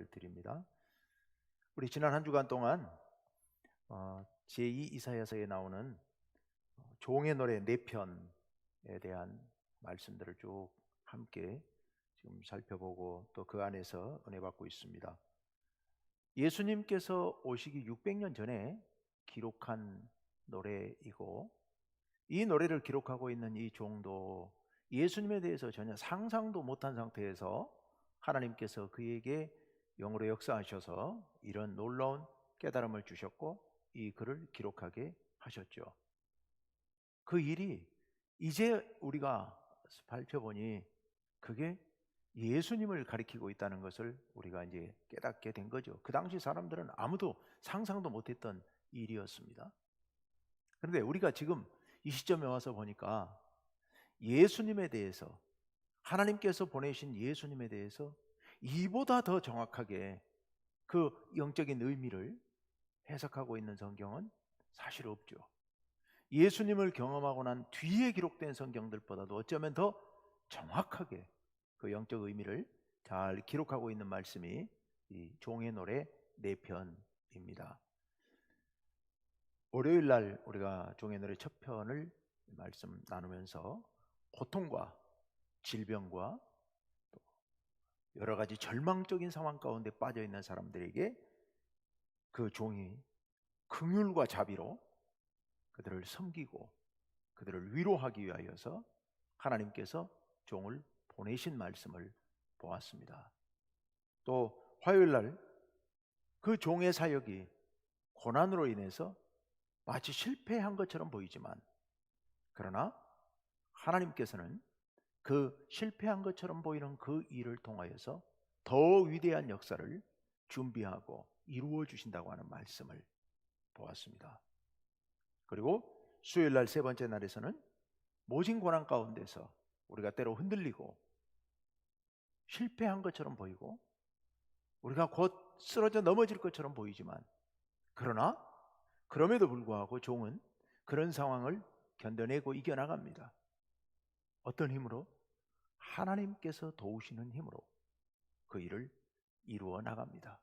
감사를 드립니다. 우리 지난 한 주간 동안 제2 이사야서에 나오는 종의 노래 4편에 대한 말씀들을 쭉 함께 지금 살펴보고 또 그 안에서 은혜 받고 있습니다. 예수님께서 오시기 600년 전에 기록한 노래이고, 이 노래를 기록하고 있는 이 종도 예수님에 대해서 전혀 상상도 못한 상태에서 하나님께서 그에게 영으로 역사하셔서 이런 놀라운 깨달음을 주셨고 이 글을 기록하게 하셨죠. 그 일이 이제 우리가 살펴보니 그게 예수님을 가리키고 있다는 것을 우리가 이제 깨닫게 된 거죠. 그 당시 사람들은 아무도 상상도 못했던 일이었습니다. 그런데 우리가 지금 이 시점에 와서 보니까 예수님에 대해서, 하나님께서 보내신 예수님에 대해서 이보다 더 정확하게 그 영적인 의미를 해석하고 있는 성경은 사실 없죠. 예수님을 경험하고 난 뒤에 기록된 성경들보다도 어쩌면 더 정확하게 그 영적 의미를 잘 기록하고 있는 말씀이 이 종의 노래 4편입니다. 월요일 날 우리가 종의 노래 첫 편을 말씀 나누면서 고통과 질병과 또 여러 가지 절망적인 상황 가운데 빠져 있는 사람들에게 그 종이 긍휼과 자비로 그들을 섬기고 그들을 위로하기 위하여서 하나님께서 종을 보내신 말씀을 보았습니다. 또 화요일 날 그 종의 사역이 고난으로 인해서 마치 실패한 것처럼 보이지만, 그러나 하나님께서는 그 실패한 것처럼 보이는 그 일을 통하여서 더 위대한 역사를 준비하고 이루어 주신다고 하는 말씀을 보았습니다. 그리고 수요일 날 세 번째 날에서는 모진 고난 가운데서 우리가 때로 흔들리고 실패한 것처럼 보이고 우리가 곧 쓰러져 넘어질 것처럼 보이지만, 그러나 그럼에도 불구하고 종은 그런 상황을 견뎌내고 이겨나갑니다. 어떤 힘으로? 하나님께서 도우시는 힘으로 그 일을 이루어 나갑니다.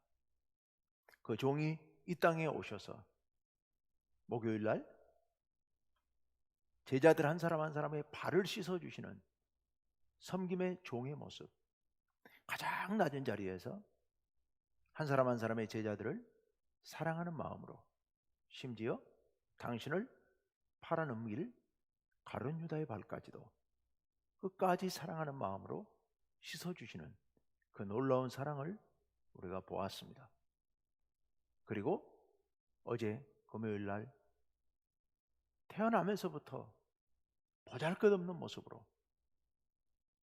그 종이 이 땅에 오셔서 목요일 날 제자들 한 사람 한 사람의 발을 씻어주시는 섬김의 종의 모습, 가장 낮은 자리에서 한 사람 한 사람의 제자들을 사랑하는 마음으로, 심지어 당신을 팔아넘길 가룟 유다의 발까지도 끝까지 사랑하는 마음으로 씻어주시는 그 놀라운 사랑을 우리가 보았습니다. 그리고 어제 금요일 날 태어나면서부터 보잘것없는 모습으로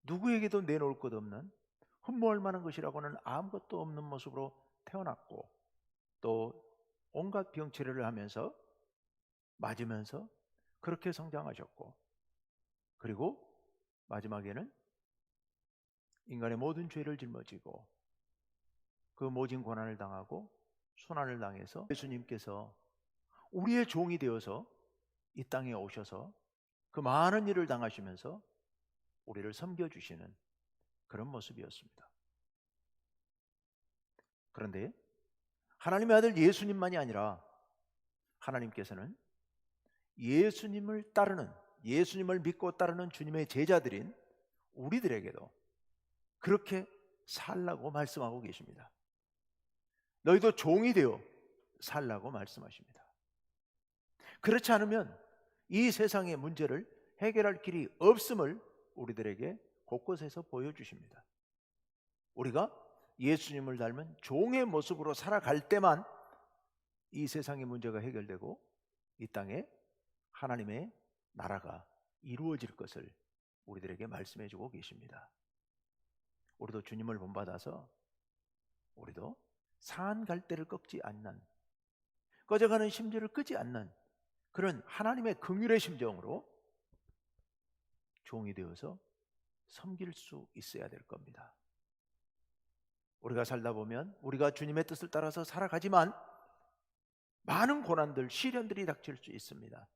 누구에게도 내놓을 것 없는, 흠모할 만한 것이라고는 아무것도 없는 모습으로 태어났고, 또 온갖 병치레를 하면서 맞으면서 그렇게 성장하셨고, 그리고 마지막에는 인간의 모든 죄를 짊어지고 그 모진 고난을 당하고 순환을 당해서 예수님께서 우리의 종이 되어서 이 땅에 오셔서 그 많은 일을 당하시면서 우리를 섬겨주시는 그런 모습이었습니다. 그런데 하나님의 아들 예수님만이 아니라 하나님께서는 예수님을 따르는, 예수님을 믿고 따르는 주님의 제자들인 우리들에게도 그렇게 살라고 말씀하고 계십니다. 너희도 종이 되어 살라고 말씀하십니다. 그렇지 않으면 이 세상의 문제를 해결할 길이 없음을 우리들에게 곳곳에서 보여주십니다. 우리가 예수님을 닮은 종의 모습으로 살아갈 때만 이 세상의 문제가 해결되고 이 땅에 하나님의 나라가 이루어질 것을 우리들에게 말씀해주고 계십니다. 우리도 주님을 본받아서 우리도 산 갈대를 꺾지 않는, 꺼져가는 심지를 끄지 않는 그런 하나님의 긍휼의 심정으로 종이 되어서 섬길 수 있어야 될 겁니다. 우리가 살다 보면 우리가 주님의 뜻을 따라서 살아가지만 많은 고난들, 시련들이 닥칠 수 있습니다.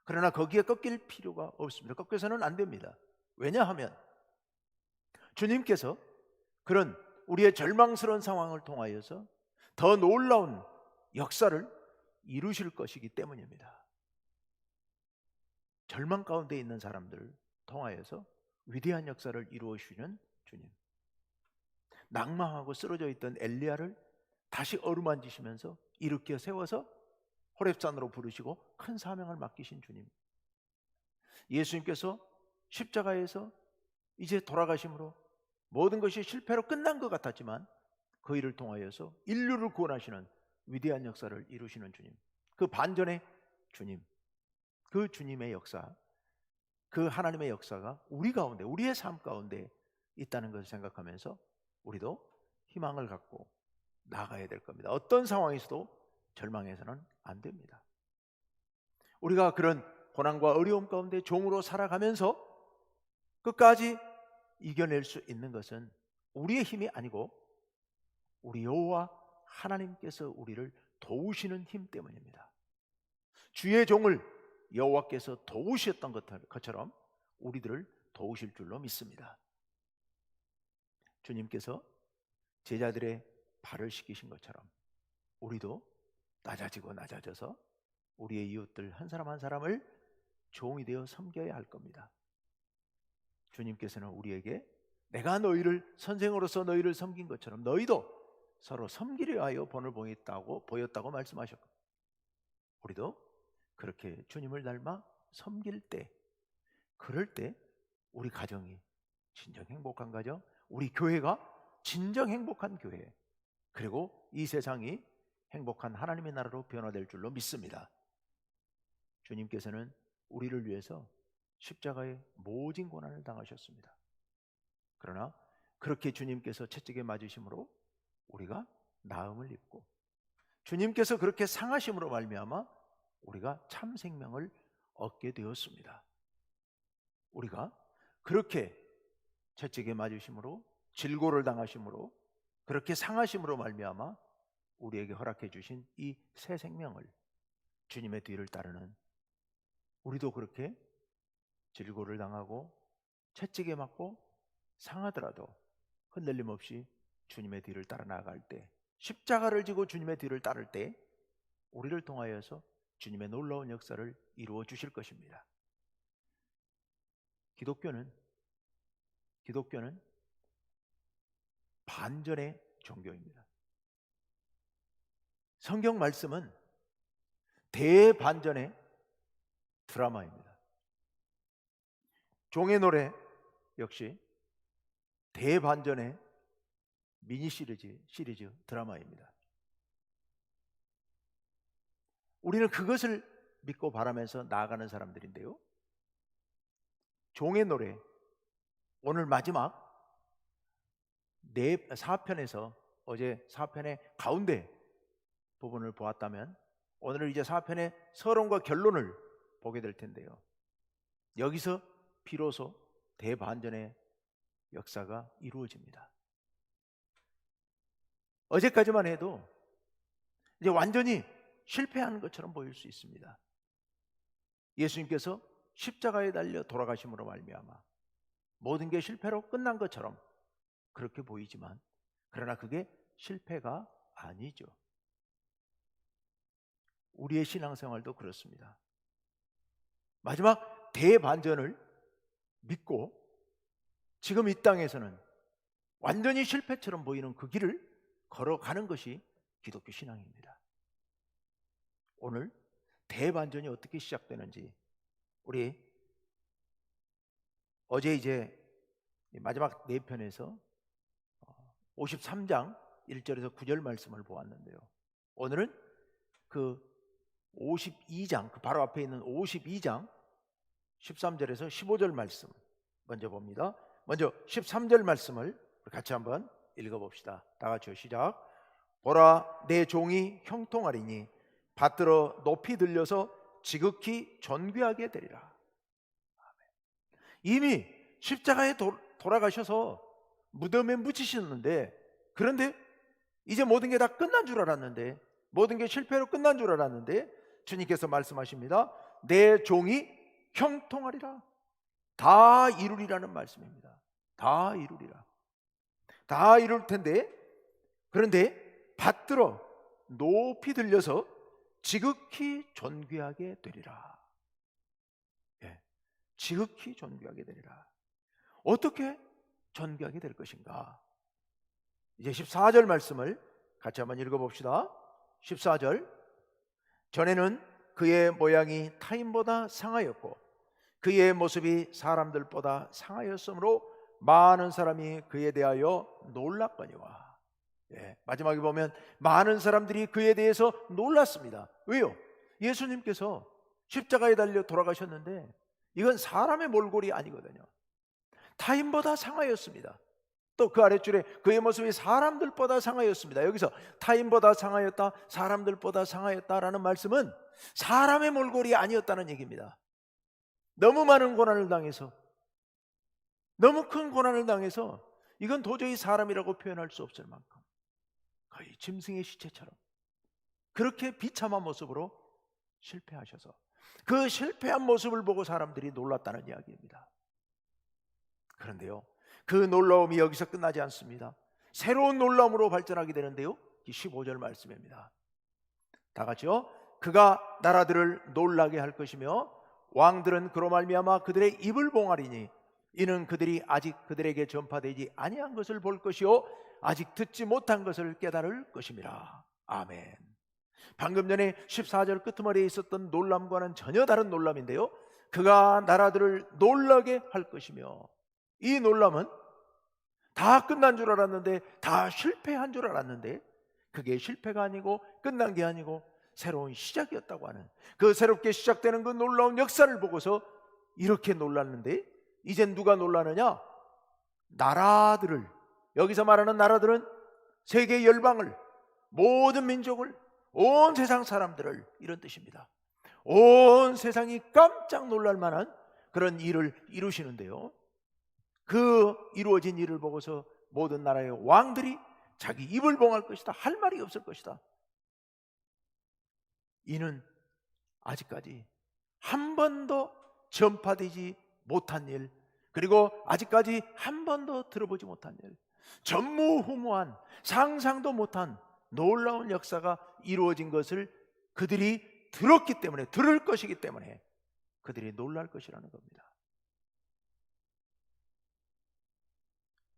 그러나 거기에 꺾일 필요가 없습니다. 꺾여서는 안 됩니다. 왜냐하면 주님께서 그런 우리의 절망스러운 상황을 통하여서 더 놀라운 역사를 이루실 것이기 때문입니다. 절망 가운데 있는 사람들을 통하여서 위대한 역사를 이루어주시는 주님, 낭망하고 쓰러져 있던 엘리야를 다시 어루만지시면서 일으켜 세워서 호렙산으로 부르시고 큰 사명을 맡기신 주님, 예수님께서 십자가에서 이제 돌아가심으로 모든 것이 실패로 끝난 것 같았지만 그 일을 통하여서 인류를 구원하시는 위대한 역사를 이루시는 주님, 그 반전의 주님, 그 주님의 역사, 그 하나님의 역사가 우리 가운데, 우리의 삶 가운데 있다는 것을 생각하면서 우리도 희망을 갖고 나가야 될 겁니다. 어떤 상황에서도 절망해서는 안 됩니다. 우리가 그런 고난과 어려움 가운데 종으로 살아가면서 끝까지 이겨낼 수 있는 것은 우리의 힘이 아니고 우리 여호와 하나님께서 우리를 도우시는 힘 때문입니다. 주의 종을 여호와께서 도우셨던 것처럼 우리들을 도우실 줄로 믿습니다. 주님께서 제자들의 발을 씻기신 것처럼 우리도 낮아지고 낮아져서 우리의 이웃들 한 사람 한 사람을 종이 되어 섬겨야 할 겁니다. 주님께서는 우리에게 내가 너희를 선생으로서 너희를 섬긴 것처럼 너희도 서로 섬기려 하여 본을 보였다고 말씀하셨고, 우리도 그렇게 주님을 닮아 섬길 때, 그럴 때 우리 가정이 진정 행복한 가정, 우리 교회가 진정 행복한 교회, 그리고 이 세상이 행복한 하나님의 나라로 변화될 줄로 믿습니다. 주님께서는 우리를 위해서 십자가의 모진 고난을 당하셨습니다. 그러나 그렇게 주님께서 채찍에 맞으심으로 우리가 나음을 입고, 주님께서 그렇게 상하심으로 말미암아 우리가 참 생명을 얻게 되었습니다. 우리가 그렇게 채찍에 맞으심으로, 질고를 당하심으로, 그렇게 상하심으로 말미암아 우리에게 허락해 주신 이 새 생명을, 주님의 뒤를 따르는 우리도 그렇게 질고를 당하고 채찍에 맞고 상하더라도 흔들림 없이 주님의 뒤를 따라 나아갈 때, 십자가를 지고 주님의 뒤를 따를 때 우리를 통하여서 주님의 놀라운 역사를 이루어 주실 것입니다. 기독교는 반전의 종교입니다. 성경 말씀은 대반전의 드라마입니다. 종의 노래 역시 대반전의 미니 시리즈 드라마입니다. 우리는 그것을 믿고 바라면서 나아가는 사람들인데요, 종의 노래 오늘 마지막 4편에서 어제 4편의 가운데 부분을 보았다면 오늘은 이제 4편의 서론과 결론을 보게 될 텐데요, 여기서 비로소 대반전의 역사가 이루어집니다. 어제까지만 해도 이제 완전히 실패한 것처럼 보일 수 있습니다. 예수님께서 십자가에 달려 돌아가심으로 말미암아 모든 게 실패로 끝난 것처럼 그렇게 보이지만, 그러나 그게 실패가 아니죠. 우리의 신앙생활도 그렇습니다. 마지막 대반전을 믿고 지금 이 땅에서는 완전히 실패처럼 보이는 그 길을 걸어가는 것이 기독교 신앙입니다. 오늘 대반전이 어떻게 시작되는지, 우리 어제 이제 마지막 4편에서 53장 1절에서 9절 말씀을 보았는데요, 오늘은 그 52장, 그 바로 앞에 있는 52장 13절에서 15절 말씀 먼저 봅니다. 먼저 13절 말씀을 같이 한번 읽어봅시다. 다 같이요, 시작. 보라, 내 종이 형통하리니 받들어 높이 들려서 지극히 존귀하게 되리라. 이미 십자가에 돌아가셔서 무덤에 묻히셨는데, 그런데 이제 모든 게 다 끝난 줄 알았는데, 모든 게 실패로 끝난 줄 알았는데 주님께서 말씀하십니다. 내 종이 형통하리라. 다 이루리라는 말씀입니다. 다 이루리라. 다 이룰 텐데, 그런데 받들어 높이 들려서 지극히 존귀하게 되리라. 예, 지극히 존귀하게 되리라. 어떻게 존귀하게 될 것인가? 이제 14절 말씀을 같이 한번 읽어봅시다. 14절. 전에는 그의 모양이 타인보다 상하였고 그의 모습이 사람들보다 상하였으므로 많은 사람이 그에 대하여 놀랐거니와. 마지막에 보면 많은 사람들이 그에 대해서 놀랐습니다. 왜요? 예수님께서 십자가에 달려 돌아가셨는데 이건 사람의 몰골이 아니거든요. 타인보다 상하였습니다. 또 그 아랫줄에 그의 모습이 사람들보다 상하였습니다. 여기서 타인보다 상하였다, 사람들보다 상하였다라는 말씀은 사람의 몰골이 아니었다는 얘기입니다. 너무 많은 고난을 당해서, 너무 큰 고난을 당해서 이건 도저히 사람이라고 표현할 수 없을 만큼 거의 짐승의 시체처럼 그렇게 비참한 모습으로 실패하셔서 그 실패한 모습을 보고 사람들이 놀랐다는 이야기입니다. 그런데요, 그 놀라움이 여기서 끝나지 않습니다. 새로운 놀라움으로 발전하게 되는데요, 15절 말씀입니다. 다 같이요. 그가 나라들을 놀라게 할 것이며 왕들은 그로 말미암아 그들의 입을 봉하리니 이는 그들이 아직 그들에게 전파되지 아니한 것을 볼 것이요 아직 듣지 못한 것을 깨달을 것임이라. 아멘. 방금 전에 14절 끄트머리에 있었던 놀람과는 전혀 다른 놀람인데요, 그가 나라들을 놀라게 할 것이며, 이 놀람은 다 끝난 줄 알았는데, 다 실패한 줄 알았는데 그게 실패가 아니고 끝난 게 아니고 새로운 시작이었다고 하는, 그 새롭게 시작되는 그 놀라운 역사를 보고서 이렇게 놀랐는데, 이젠 누가 놀라느냐? 나라들을, 여기서 말하는 나라들은 세계 열방을, 모든 민족을, 온 세상 사람들을, 이런 뜻입니다. 온 세상이 깜짝 놀랄 만한 그런 일을 이루시는데요, 그 이루어진 일을 보고서 모든 나라의 왕들이 자기 입을 봉할 것이다, 할 말이 없을 것이다. 이는 아직까지 한 번도 전파되지 못한 일, 그리고 아직까지 한 번도 들어보지 못한 일, 전무후무한, 상상도 못한 놀라운 역사가 이루어진 것을 그들이 들었기 때문에, 들을 것이기 때문에 그들이 놀랄 것이라는 겁니다.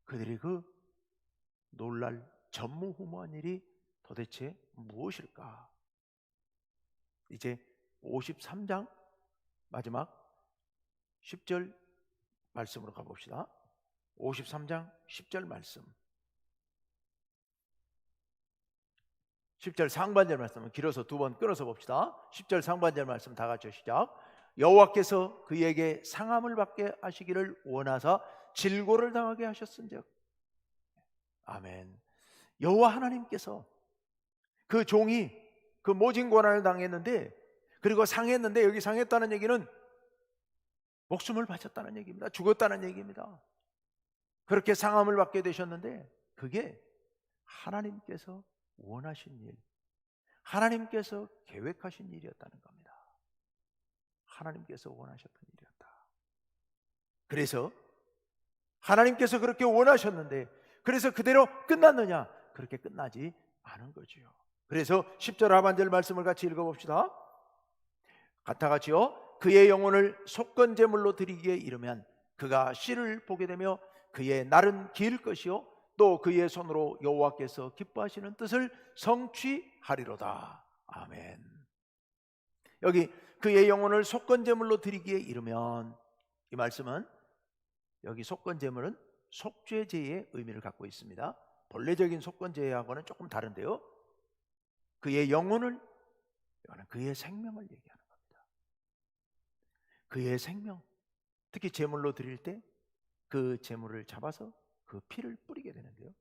그들이 그 놀랄 전무후무한 일이 도대체 무엇일까? 이제 53장 마지막 10절 말씀으로 가봅시다. 53장 10절 말씀, 10절 상반절 말씀은 길어서 두 번 끊어서 봅시다. 10절 상반절 말씀 다 같이 시작. 여호와께서 그에게 상함을 받게 하시기를 원하사 질고를 당하게 하셨은즉. 아멘. 여호와 하나님께서 그 종이 그 모진 고난을 당했는데, 그리고 상했는데, 여기 상했다는 얘기는 목숨을 바쳤다는 얘기입니다. 죽었다는 얘기입니다. 그렇게 상함을 받게 되셨는데 그게 하나님께서 원하신 일, 하나님께서 계획하신 일이었다는 겁니다. 하나님께서 원하셨던 일이었다. 그래서 하나님께서 그렇게 원하셨는데, 그래서 그대로 끝났느냐? 그렇게 끝나지 않은 거지요. 그래서 10절 하반절 말씀을 같이 읽어봅시다. 같아같이요. 그의 영혼을 속건 제물로 드리기에 이르면 그가 씨를 보게 되며 그의 날은 길 것이요 또 그의 손으로 여호와께서 기뻐하시는 뜻을 성취하리로다. 아멘. 여기 그의 영혼을 속건 제물로 드리기에 이르면, 이 말씀은 여기 속건 제물은 속죄제의 의미를 갖고 있습니다. 본래적인 속건제하고는 조금 다른데요, 그의 영혼을, 이거는 그의 생명을 얘기하는 겁니다. 그의 생명, 특히 제물로 드릴 때 그 제물을 잡아서 그 피를 뿌리게 되는데요,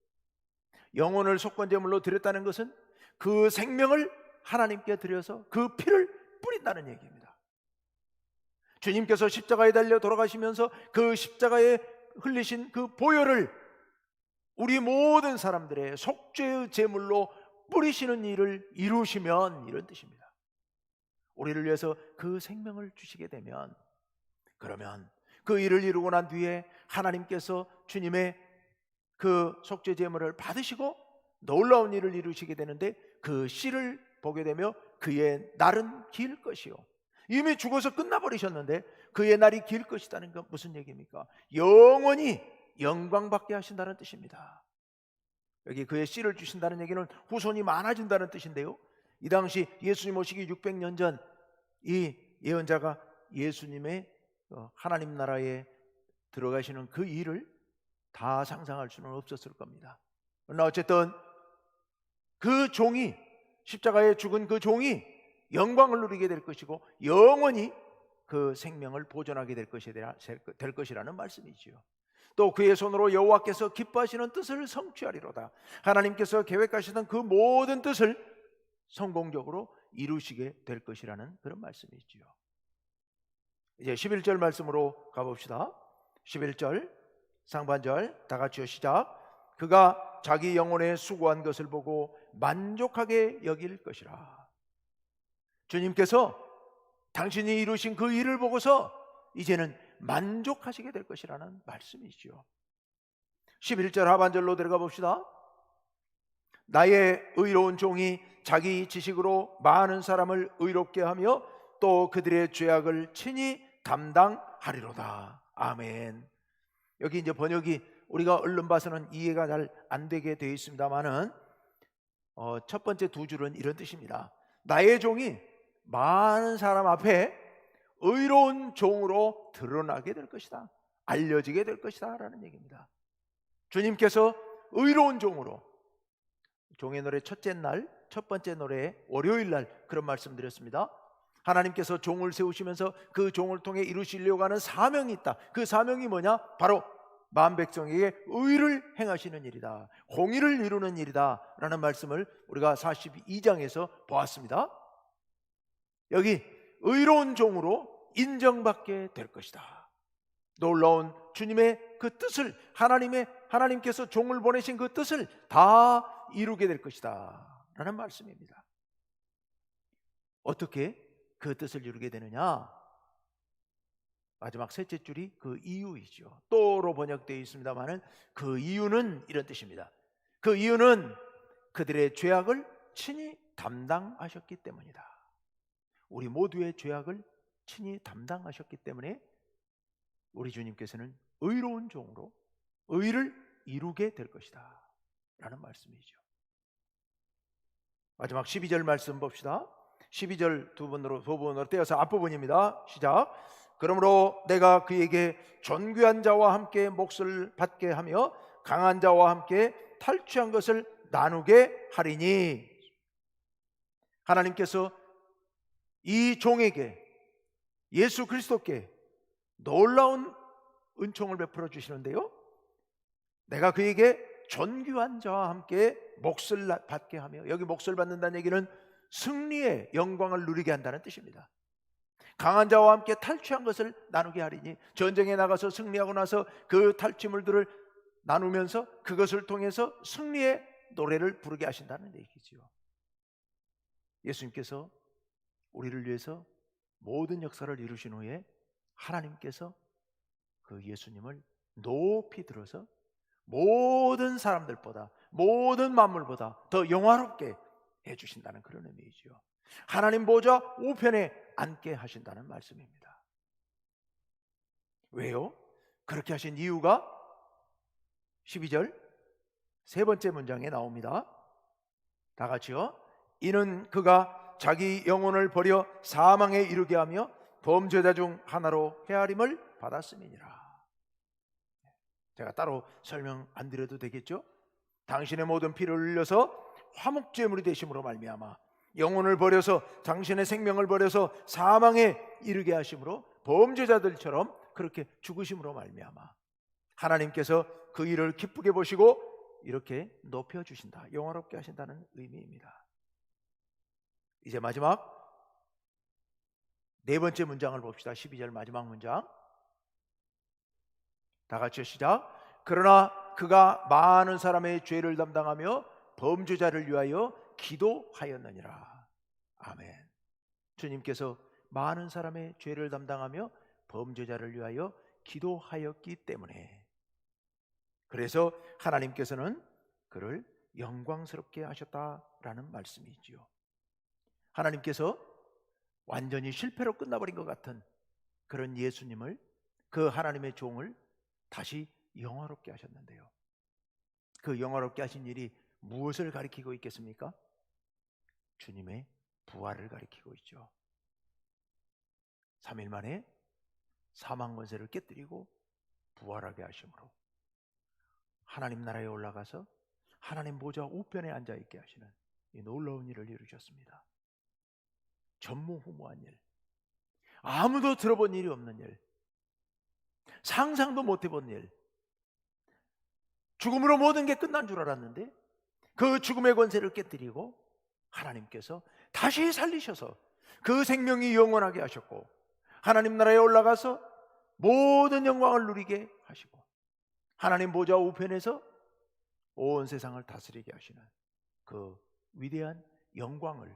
영혼을 속건제물로 드렸다는 것은 그 생명을 하나님께 드려서 그 피를 뿌린다는 얘기입니다. 주님께서 십자가에 달려 돌아가시면서 그 십자가에 흘리신 그 보혈을 우리 모든 사람들의 속죄의 제물로 뿌리시는 일을 이루시면, 이런 뜻입니다. 우리를 위해서 그 생명을 주시게 되면, 그러면 그 일을 이루고 난 뒤에 하나님께서 주님의 그 속죄 제물을 받으시고 놀라운 일을 이루시게 되는데, 그 씨를 보게 되며 그의 날은 길 것이요. 이미 죽어서 끝나버리셨는데 그의 날이 길 것이라는 건 무슨 얘기입니까? 영원히 영광받게 하신다는 뜻입니다. 여기 그의 씨를 주신다는 얘기는 후손이 많아진다는 뜻인데요, 이 당시 예수님 오시기 600년 전 이 예언자가 예수님의 하나님 나라에 들어가시는 그 일을 다 상상할 수는 없었을 겁니다. 그러나 어쨌든 그 종이, 십자가에 죽은 그 종이 영광을 누리게 될 것이고 영원히 그 생명을 보존하게 될 것이라는 말씀이지요. 또 그의 손으로 여호와께서 기뻐하시는 뜻을 성취하리로다. 하나님께서 계획하시던 그 모든 뜻을 성공적으로 이루시게 될 것이라는 그런 말씀이지요. 이제 11절 말씀으로 가봅시다. 11절 상반절 다 같이요, 시작. 그가 자기 영혼에 수고한 것을 보고 만족하게 여길 것이라. 주님께서 당신이 이루신 그 일을 보고서 이제는 만족하시게 될 것이라는 말씀이지요. 11절 하반절로 들어가 봅시다. 나의 의로운 종이 자기 지식으로 많은 사람을 의롭게 하며 또 그들의 죄악을 친히 담당하리로다. 아멘. 여기 이제 번역이 우리가 얼른 봐서는 이해가 잘 안 되게 되어 있습니다만은 첫 번째 두 줄은 이런 뜻입니다. 나의 종이 많은 사람 앞에 의로운 종으로 드러나게 될 것이다, 알려지게 될 것이다 라는 얘기입니다. 주님께서 의로운 종으로, 종의 노래 첫째 날, 첫 번째 노래 월요일 날 그런 말씀 드렸습니다. 하나님께서 종을 세우시면서 그 종을 통해 이루시려고 하는 사명이 있다. 그 사명이 뭐냐? 바로 만 백성에게 의를 행하시는 일이다, 공의를 이루는 일이다 라는 말씀을 우리가 42장에서 보았습니다. 여기 의로운 종으로 인정받게 될 것이다. 놀라운 주님의 그 뜻을, 하나님께서 종을 보내신 그 뜻을 다 이루게 될 것이다 라는 말씀입니다. 어떻게 그 뜻을 이루게 되느냐? 마지막 셋째 줄이 그 이유이죠. 또로 번역되어 있습니다만은 그 이유는 이런 뜻입니다. 그 이유는 그들의 죄악을 친히 담당하셨기 때문이다. 우리 모두의 죄악을 친히 담당하셨기 때문에 우리 주님께서는 의로운 종으로 의를 이루게 될 것이다 라는 말씀이죠. 마지막 12절 말씀 봅시다. 12절 두 번으로 떼어서 앞부분입니다. 시작. 그러므로 내가 그에게 존귀한 자와 함께 몫을 받게 하며 강한 자와 함께 탈취한 것을 나누게 하리니. 하나님께서 이 종에게, 예수 그리스도께 놀라운 은총을 베풀어 주시는데요, 내가 그에게 존귀한 자와 함께 몫을 받게 하며, 여기 몫을 받는다는 얘기는 승리의 영광을 누리게 한다는 뜻입니다. 강한 자와 함께 탈취한 것을 나누게 하리니, 전쟁에 나가서 승리하고 나서 그 탈취물들을 나누면서 그것을 통해서 승리의 노래를 부르게 하신다는 얘기지요. 예수님께서 우리를 위해서 모든 역사를 이루신 후에 하나님께서 그 예수님을 높이 들어서 모든 사람들보다, 모든 만물보다 더 영화롭게 해주신다는 그런 의미이죠. 하나님 보좌 우편에 앉게 하신다는 말씀입니다. 왜요? 그렇게 하신 이유가 12절 세 번째 문장에 나옵니다. 다 같이요. 이는 그가 자기 영혼을 버려 사망에 이르게 하며 범죄자 중 하나로 헤아림을 받았음이니라. 제가 따로 설명 안 드려도 되겠죠? 당신의 모든 피를 흘려서 화목제물이 되심으로 말미암아 영혼을 버려서, 당신의 생명을 버려서 사망에 이르게 하심으로 범죄자들처럼 그렇게 죽으심으로 말미암아 하나님께서 그 일을 기쁘게 보시고 이렇게 높여주신다, 영화롭게 하신다는 의미입니다. 이제 마지막 네 번째 문장을 봅시다. 12절 마지막 문장 다 같이 시작. 그러나 그가 많은 사람의 죄를 담당하며 범죄자를 위하여 기도하였느니라. 아멘. 주님께서 많은 사람의 죄를 담당하며 범죄자를 위하여 기도하였기 때문에 그래서 하나님께서는 그를 영광스럽게 하셨다라는 말씀이지요. 하나님께서 완전히 실패로 끝나버린 것 같은 그런 예수님을, 그 하나님의 종을 다시 영화롭게 하셨는데요. 그 영화롭게 하신 일이 무엇을 가리키고 있겠습니까? 주님의 부활을 가리키고 있죠. 3일 만에 사망 권세를 깨뜨리고 부활하게 하심으로 하나님 나라에 올라가서 하나님 보좌 우편에 앉아있게 하시는 이 놀라운 일을 이루셨습니다. 전무후무한 일, 아무도 들어본 일이 없는 일, 상상도 못 해본 일, 죽음으로 모든 게 끝난 줄 알았는데 그 죽음의 권세를 깨뜨리고 하나님께서 다시 살리셔서 그 생명이 영원하게 하셨고 하나님 나라에 올라가서 모든 영광을 누리게 하시고 하나님 보좌 우편에서 온 세상을 다스리게 하시는 그 위대한 영광을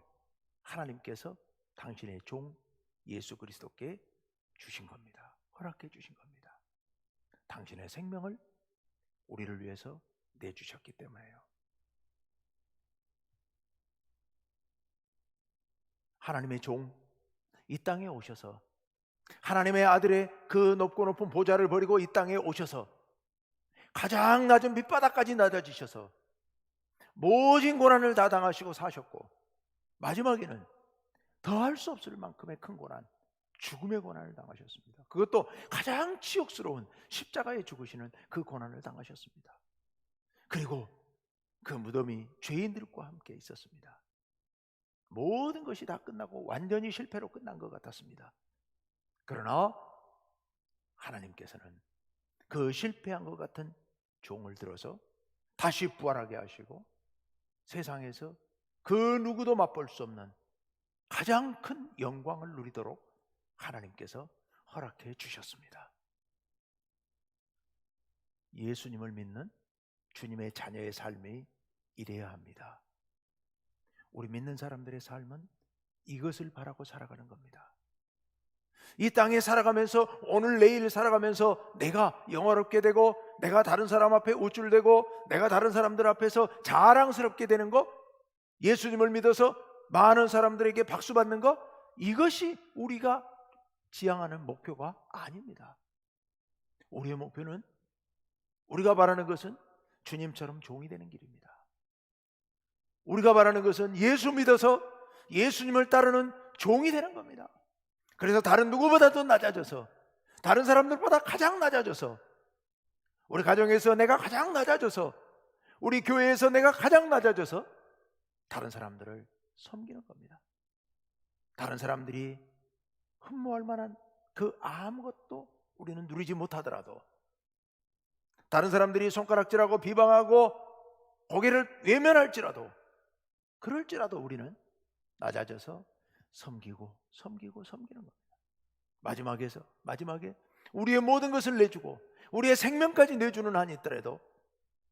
하나님께서 당신의 종 예수 그리스도께 주신 겁니다. 허락해 주신 겁니다. 당신의 생명을 우리를 위해서 내주셨기 때문에요. 하나님의 종, 이 땅에 오셔서 하나님의 아들의 그 높고 높은 보좌를 버리고 이 땅에 오셔서 가장 낮은 밑바닥까지 낮아지셔서 모진 고난을 다 당하시고 사셨고 마지막에는 더할 수 없을 만큼의 큰 고난, 죽음의 고난을 당하셨습니다. 그것도 가장 치욕스러운 십자가에 죽으시는 그 고난을 당하셨습니다. 그리고 그 무덤이 죄인들과 함께 있었습니다. 모든 것이 다 끝나고 완전히 실패로 끝난 것 같았습니다. 그러나 하나님께서는 그 실패한 것 같은 종을 들어서 다시 부활하게 하시고 세상에서 그 누구도 맛볼 수 없는 가장 큰 영광을 누리도록 하나님께서 허락해 주셨습니다. 예수님을 믿는 주님의 자녀의 삶이 이래야 합니다. 우리 믿는 사람들의 삶은 이것을 바라고 살아가는 겁니다. 이 땅에 살아가면서 오늘 내일 살아가면서 내가 영화롭게 되고 내가 다른 사람 앞에 우쭐대고 내가 다른 사람들 앞에서 자랑스럽게 되는 거, 예수님을 믿어서 많은 사람들에게 박수 받는 거, 이것이 우리가 지향하는 목표가 아닙니다. 우리의 목표는, 우리가 바라는 것은 주님처럼 종이 되는 길입니다. 우리가 바라는 것은 예수 믿어서 예수님을 따르는 종이 되는 겁니다. 그래서 다른 누구보다도 낮아져서, 다른 사람들보다 가장 낮아져서, 우리 가정에서 내가 가장 낮아져서, 우리 교회에서 내가 가장 낮아져서 다른 사람들을 섬기는 겁니다. 다른 사람들이 흠모할 만한 그 아무것도 우리는 누리지 못하더라도, 다른 사람들이 손가락질하고 비방하고 고개를 외면할지라도, 그럴지라도 우리는 낮아져서 섬기고 섬기는 겁니다. 마지막에 우리의 모든 것을 내주고 우리의 생명까지 내주는 한이 있더라도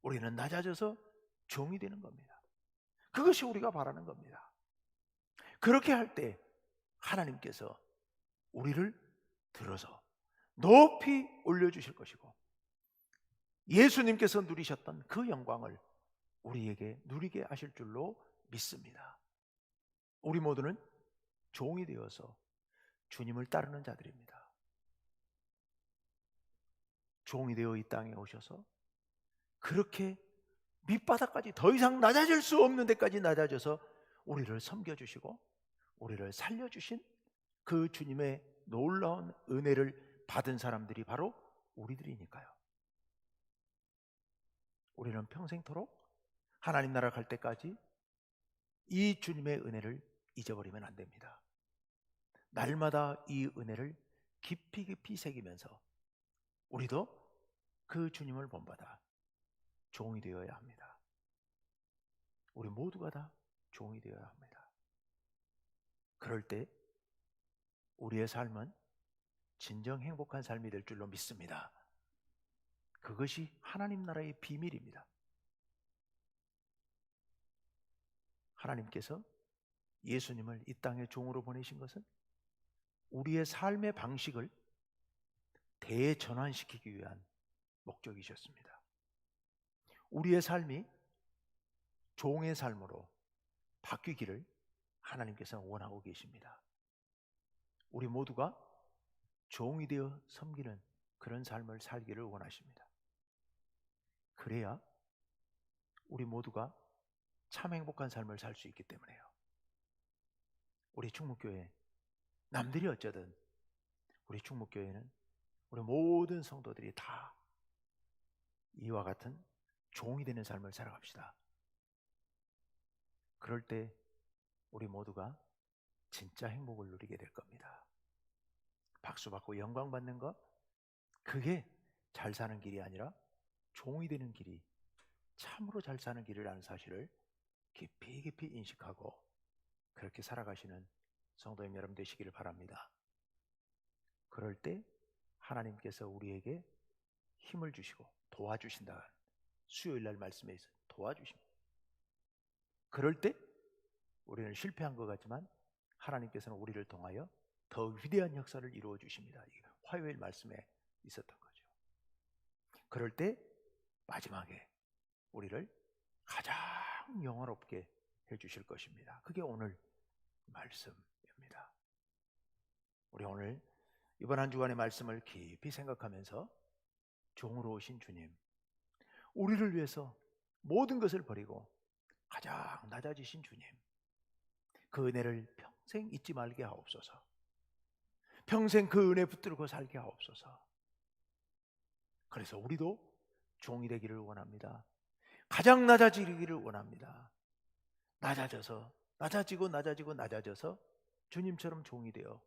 우리는 낮아져서 종이 되는 겁니다. 그것이 우리가 바라는 겁니다. 그렇게 할 때 하나님께서 우리를 들어서 높이 올려주실 것이고 예수님께서 누리셨던 그 영광을 우리에게 누리게 하실 줄로 믿습니다. 우리 모두는 종이 되어서 주님을 따르는 자들입니다. 종이 되어 이 땅에 오셔서 그렇게 밑바닥까지 더 이상 낮아질 수 없는 데까지 낮아져서 우리를 섬겨주시고 우리를 살려주신 그 주님의 놀라운 은혜를 받은 사람들이 바로 우리들이니까요. 우리는 평생토록 하나님 나라 갈 때까지 이 주님의 은혜를 잊어버리면 안 됩니다. 날마다 이 은혜를 깊이 깊이 새기면서 우리도 그 주님을 본받아 종이 되어야 합니다. 우리 모두가 다 종이 되어야 합니다. 그럴 때 우리의 삶은 진정 행복한 삶이 될 줄로 믿습니다. 그것이 하나님 나라의 비밀입니다. 하나님께서 예수님을 이 땅에 종으로 보내신 것은 우리의 삶의 방식을 대전환시키기 위한 목적이셨습니다. 우리의 삶이 종의 삶으로 바뀌기를 하나님께서는 원하고 계십니다. 우리 모두가 종이 되어 섬기는 그런 삶을 살기를 원하십니다. 그래야 우리 모두가 참 행복한 삶을 살 수 있기 때문에요. 우리 충무교회, 남들이 어쩌든 우리 충무교회는 우리 모든 성도들이 다 이와 같은 종이 되는 삶을 살아갑시다. 그럴 때 우리 모두가 진짜 행복을 누리게 될 겁니다. 박수 받고 영광 받는 것, 그게 잘 사는 길이 아니라 종이 되는 길이 참으로 잘 사는 길이라는 사실을 깊이 깊이 인식하고 그렇게 살아가시는 성도님 여러분 되시기를 바랍니다. 그럴 때 하나님께서 우리에게 힘을 주시고 도와주신다. 수요일 날 말씀에 있어 도와주십니다. 그럴 때 우리는 실패한 것 같지만 하나님께서는 우리를 통하여 더 위대한 역사를 이루어 주십니다. 화요일 말씀에 있었던 거죠. 그럴 때 마지막에 우리를 가장 영화롭게 해주실 것입니다. 그게 오늘 말씀입니다. 우리 오늘 이번 한 주간의 말씀을 깊이 생각하면서 종으로 오신 주님, 우리를 위해서 모든 것을 버리고 가장 낮아지신 주님, 그 은혜를 평생 잊지 말게 하옵소서. 평생 그 은혜 붙들고 살게 하옵소서. 그래서 우리도 종이 되기를 원합니다. 가장 낮아지기를 원합니다. 낮아져서 주님처럼 종이 되어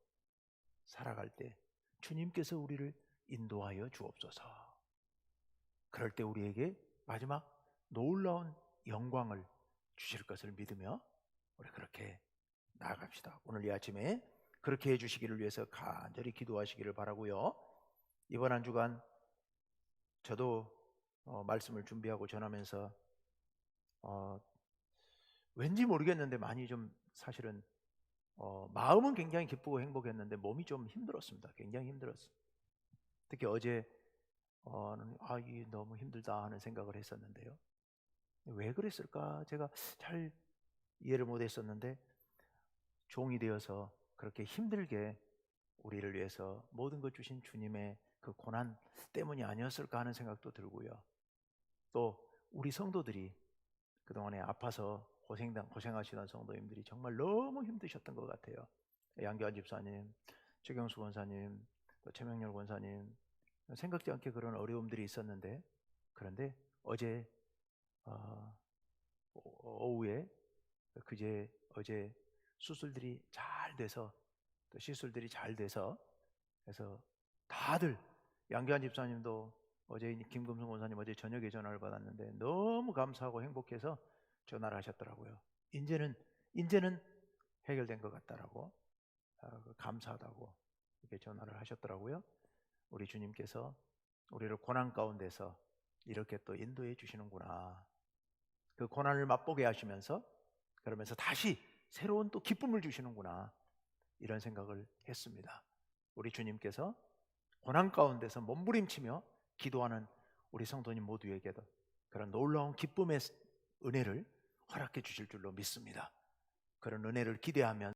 살아갈 때 주님께서 우리를 인도하여 주옵소서. 그럴 때 우리에게 마지막 놀라운 영광을 주실 것을 믿으며 우리 그렇게 나아갑시다. 오늘 이 아침에 그렇게 해주시기를 위해서 간절히 기도하시기를 바라고요. 이번 한 주간 저도 말씀을 준비하고 전하면서 왠지 모르겠는데 많이 좀 사실은 마음은 굉장히 기쁘고 행복했는데 몸이 좀 힘들었습니다. 굉장히 힘들었어요. 특히 어제 이게 너무 힘들다 하는 생각을 했었는데요. 왜 그랬을까? 제가 잘 이해를 못했었는데 종이 되어서 그렇게 힘들게 우리를 위해서 모든 것 주신 주님의 그 고난 때문이 아니었을까 하는 생각도 들고요. 또 우리 성도들이 그동안에 아파서 고생하시던 성도님들이 정말 너무 힘드셨던 것 같아요. 양교환 집사님, 최경수 권사님, 또 최명렬 권사님, 생각지 않게 그런 어려움들이 있었는데, 그런데 어제 오후에 어제 수술들이 잘 돼서, 또 시술들이 잘 돼서, 그래서 다들 양교환 집사님도 어제 김금성 권사님 어제 저녁에 전화를 받았는데 너무 감사하고 행복해서 전화를 하셨더라고요. 이제는 해결된 것 같다라고 감사하다고 이렇게 전화를 하셨더라고요. 우리 주님께서 우리를 고난 가운데서 이렇게 또 인도해 주시는구나. 그 고난을 맛보게 하시면서 그러면서 다시 새로운 또 기쁨을 주시는구나. 이런 생각을 했습니다. 우리 주님께서 고난 가운데서 몸부림치며 기도하는 우리 성도님 모두에게도 그런 놀라운 기쁨의 은혜를 허락해 주실 줄로 믿습니다. 그런 은혜를 기대하면